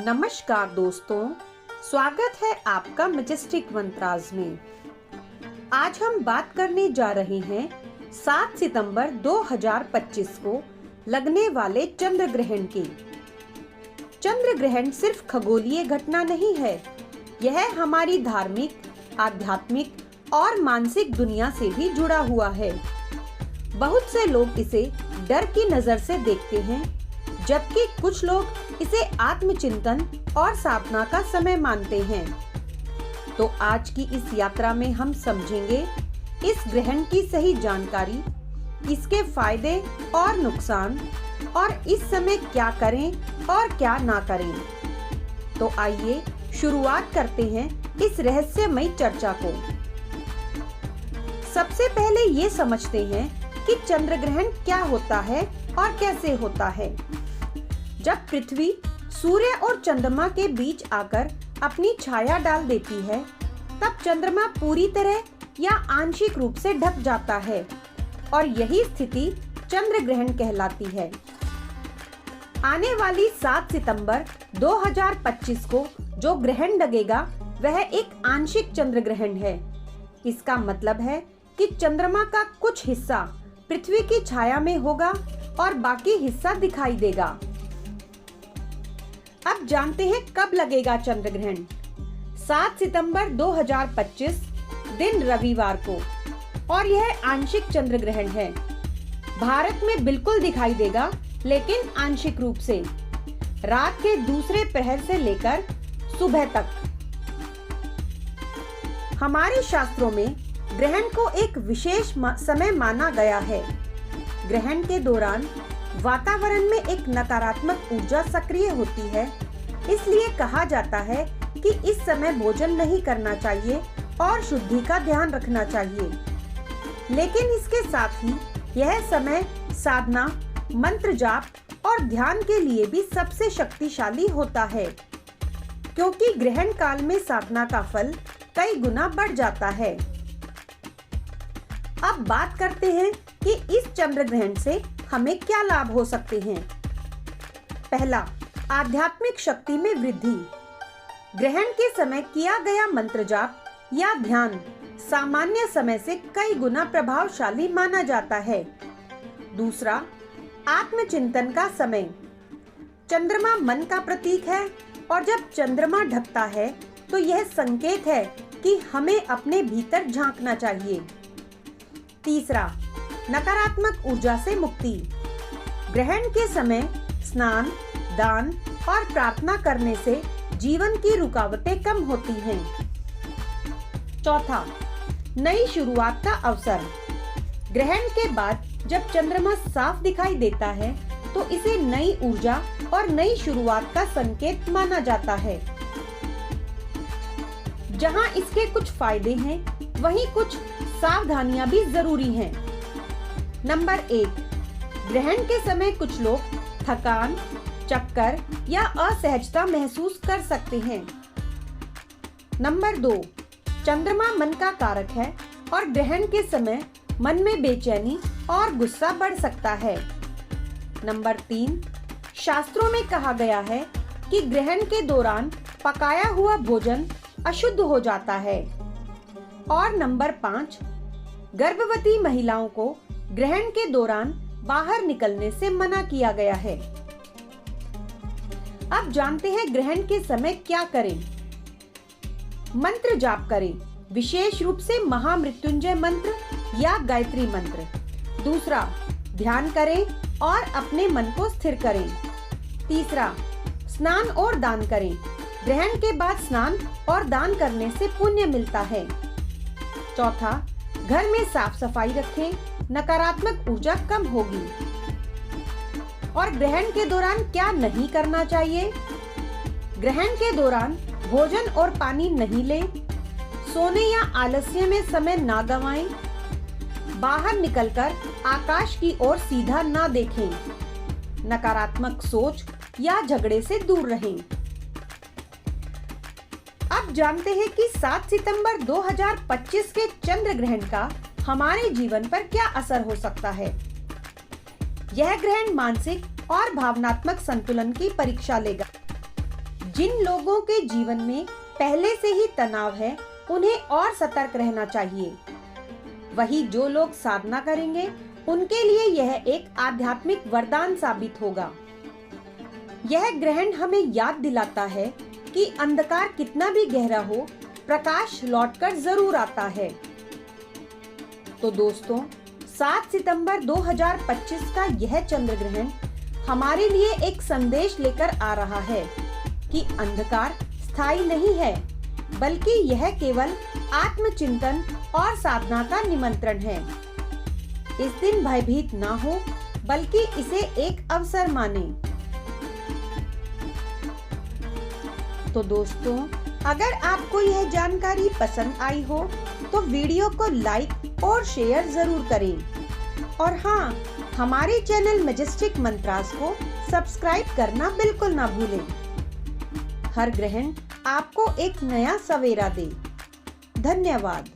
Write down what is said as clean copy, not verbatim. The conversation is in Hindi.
नमस्कार दोस्तों, स्वागत है आपका मैजेस्टिक मंत्राज में। आज हम बात करने जा रहे हैं 7 सितंबर 2025 को लगने वाले चंद्र ग्रहण की। चंद्र ग्रहण सिर्फ खगोलीय घटना नहीं है, यह हमारी धार्मिक, आध्यात्मिक और मानसिक दुनिया से भी जुड़ा हुआ है। बहुत से लोग इसे डर की नजर से देखते हैं, जबकि कुछ लोग इसे आत्मचिंतन और साधना का समय मानते हैं। तो आज की इस यात्रा में हम समझेंगे इस ग्रहण की सही जानकारी, इसके फायदे और नुकसान, और इस समय क्या करें और क्या ना करें। तो आइए शुरुआत करते हैं इस रहस्यमयी चर्चा को। सबसे पहले ये समझते हैं कि चंद्र ग्रहण क्या होता है और कैसे होता है। जब पृथ्वी सूर्य और चंद्रमा के बीच आकर अपनी छाया डाल देती है, तब चंद्रमा पूरी तरह या आंशिक रूप से ढक जाता है और यही स्थिति चंद्र ग्रहण कहलाती है। आने वाली 7 सितंबर 2025 को जो ग्रहण लगेगा वह एक आंशिक चंद्र ग्रहण है। इसका मतलब है कि चंद्रमा का कुछ हिस्सा पृथ्वी की छाया में होगा और बाकी हिस्सा दिखाई देगा। अब जानते हैं कब लगेगा चंद्र ग्रहण। 7 सितंबर 2025 दिन रविवार को, और यह आंशिक चंद्र ग्रहण है। भारत में बिल्कुल दिखाई देगा, लेकिन आंशिक रूप से, रात के दूसरे पहर से लेकर सुबह तक। हमारे शास्त्रों में ग्रहण को एक विशेष समय माना गया है। ग्रहण के दौरान वातावरण में एक नकारात्मक ऊर्जा सक्रिय होती है, इसलिए कहा जाता है कि इस समय भोजन नहीं करना चाहिए और शुद्धि का ध्यान रखना चाहिए। लेकिन इसके साथ ही यह समय साधना, मंत्र जाप और ध्यान के लिए भी सबसे शक्तिशाली होता है, क्योंकि ग्रहण काल में साधना का फल कई गुना बढ़ जाता है। अब बात करते हैं कि इस चंद्र ग्रहण से हमें क्या लाभ हो सकते हैं। पहला, आध्यात्मिक शक्ति में वृद्धि। ग्रहण के समय किया गया मंत्र जाप या ध्यान सामान्य समय से कई गुना प्रभावशाली माना जाता है। दूसरा, आत्मचिंतन का समय। चंद्रमा मन का प्रतीक है, और जब चंद्रमा ढकता है तो यह संकेत है कि हमें अपने भीतर झांकना चाहिए। तीसरा, नकारात्मक ऊर्जा से मुक्ति। ग्रहण के समय स्नान, दान और प्रार्थना करने से जीवन की रुकावटें कम होती हैं। चौथा, नई शुरुआत का अवसर। ग्रहण के बाद जब चंद्रमा साफ दिखाई देता है तो इसे नई ऊर्जा और नई शुरुआत का संकेत माना जाता है। जहां इसके कुछ फायदे हैं, वहीं कुछ सावधानियां भी जरूरी हैं। नंबर 1, ग्रहण के समय कुछ लोग थकान, चक्कर या असहजता महसूस कर सकते हैं। नंबर 2, चंद्रमा मन का कारक है और ग्रहण के समय मन में बेचैनी और गुस्सा बढ़ सकता है। नंबर 3, शास्त्रों में कहा गया है कि ग्रहण के दौरान पकाया हुआ भोजन अशुद्ध हो जाता है। और नंबर 5, गर्भवती महिलाओं को ग्रहण के दौरान बाहर निकलने से मना किया गया है। अब जानते हैं ग्रहण के समय क्या करें। मंत्र जाप करें, विशेष रूप से महामृत्युंजय मंत्र या गायत्री मंत्र। दूसरा, ध्यान करें और अपने मन को स्थिर करें। तीसरा, स्नान और दान करें। ग्रहण के बाद स्नान और दान करने से पुण्य मिलता है। चौथा, घर में साफ सफाई रखें, नकारात्मक ऊर्जा कम होगी। और ग्रहण के दौरान क्या नहीं करना चाहिए। ग्रहण के दौरान भोजन और पानी नहीं लें, सोने या आलस्य में समय ना गंवाएं, बाहर निकलकर आकाश की ओर सीधा ना देखें, नकारात्मक सोच या झगड़े से दूर रहें। अब जानते हैं कि 7 सितंबर 2025 के चंद्र ग्रहण का हमारे जीवन पर क्या असर हो सकता है। यह ग्रहण मानसिक और भावनात्मक संतुलन की परीक्षा लेगा। जिन लोगों के जीवन में पहले से ही तनाव है, उन्हें और सतर्क रहना चाहिए। वही जो लोग साधना करेंगे, उनके लिए यह एक आध्यात्मिक वरदान साबित होगा। यह ग्रहण हमें याद दिलाता है कि अंधकार कितना भी गहरा हो, प्रकाश लौटकर जरूर आता है। तो दोस्तों, 7 सितंबर 2025 का यह चंद्र ग्रहण हमारे लिए एक संदेश लेकर आ रहा है कि अंधकार स्थायी नहीं है, बल्कि यह केवल आत्मचिंतन और साधना का निमंत्रण है। इस दिन भयभीत ना हो, बल्कि इसे एक अवसर माने। तो दोस्तों, अगर आपको यह जानकारी पसंद आई हो तो वीडियो को लाइक और शेयर जरूर करें। और हाँ, हमारे चैनल मैजेस्टिक मंत्रास को सब्सक्राइब करना बिल्कुल ना भूलें। हर ग्रहण आपको एक नया सवेरा दे। धन्यवाद।